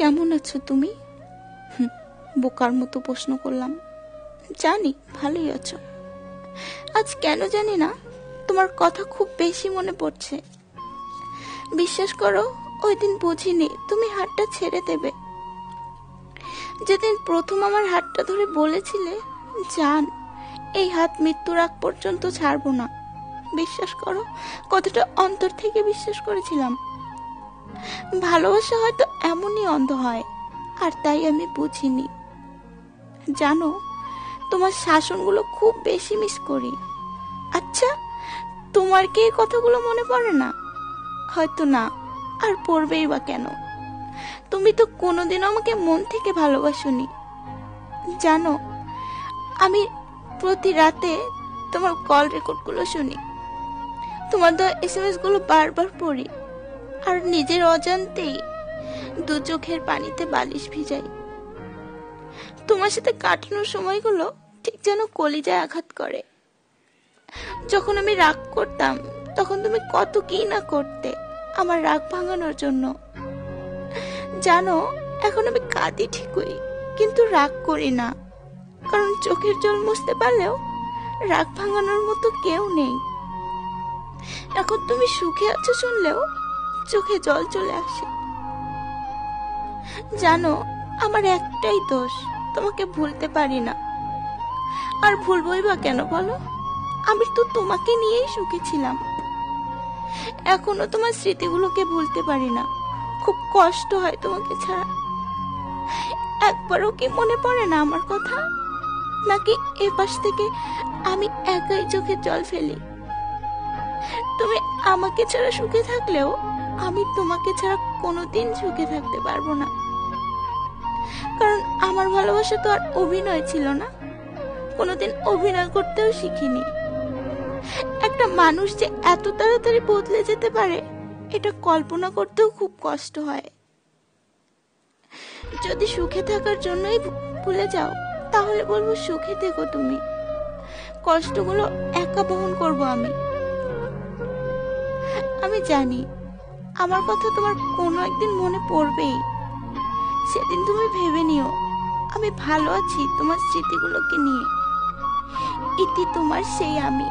কেমন আছো তুমি? বোকার মতো প্রশ্ন করলাম। জানি ভালোই আছো। আজ কেন জানি না তোমার কথা খুব বেশি মনে পড়ছে। বিশ্বাস করো, ওই দিন বুঝিনি তুমি হাতটা ছেড়ে দেবে। যেদিন প্রথম আমার হাতটা ধরে বলেছিলে, জান এই হাত মৃত্যুর আগ পর্যন্ত ছাড়বো না, বিশ্বাস করো কথাটা অন্তর থেকে বিশ্বাস করেছিলাম। ভালোবাসা হয়তো এমনই অন্ধ হয়, আর তাই আমি বুঝিনি। জানো, তোমার শাসনগুলো খুব বেশি মিস করি। আচ্ছা, তোমার কি এই কথাগুলো মনে পড়ে না? হয়তো না, আর পড়বেই বা কেন? তুমি তো কোনোদিনও আমাকে মন থেকে ভালোবাসোনি। জানো, আমি প্রতি রাতে তোমার কল রেকর্ডগুলো শুনি, তোমার দেওয়া SMS গুলো বারবার পড়ি, আর নিজের অজান্তেই দু চোখের পানিতে বালিশ ভিজাই। তোমার সাথে কাটানোর সময়গুলো ঠিক যেন কলিজায় আঘাত করে। যখন আমি রাগ করতাম, তখন তুমি কত কি না করতে আমার রাগ ভাঙানোর জন্য। জানো, এখন আমি কাঁদি ঠিকই, কিন্তু রাগ করি না, কারণ চোখের জল মুছতে পারলেও রাগ ভাঙানোর মতো কেউ নেই। এখন তুমি সুখে আছো শুনলেও চোখে জল চলে আসে। জানো, আমার একটাই দোষ, তোমাকে ভুলতে পারি না। আর ভুলবই বা কেন বলো? আমি তো তোমাকে নিয়েই সুখী ছিলাম। এখনো তোমার স্মৃতিগুলোকে ভুলতে পারি না। খুব কষ্ট হয় তোমাকে ছাড়া। একবারও কি মনে পড়ে না আমার কথা? নাকি এপাশ থেকে আমি একাই চোখে জল ফেলি? তুমি আমাকে ছাড়া সুখে থাকলেও আমি তোমাকে ছাড়া কোনোদিন সুখে থাকতে পারবো না। কারণ আমার ভালোবাসা তো আর অভিনয় ছিল না, কোনোদিন অভিনয় করতেও শিখিনি। একটা মানুষ যে এত তাড়াতাড়ি বদলে যেতে পারে, এটা কল্পনা করতেও খুব কষ্ট হয়। যদি সুখে থাকার জন্যই ভুলে যাও, তাহলে বলবো সুখে থেকো তুমি, কষ্টগুলো একা বহন করব আমি। আমি জানি আমার কথা তোমার কোনো একদিন মনে পড়বেই। সেদিন তুমি ভেবে নিও আমি ভালো আছি তোমার স্মৃতিগুলোকে নিয়ে। ইতি তোমার সেই আমি।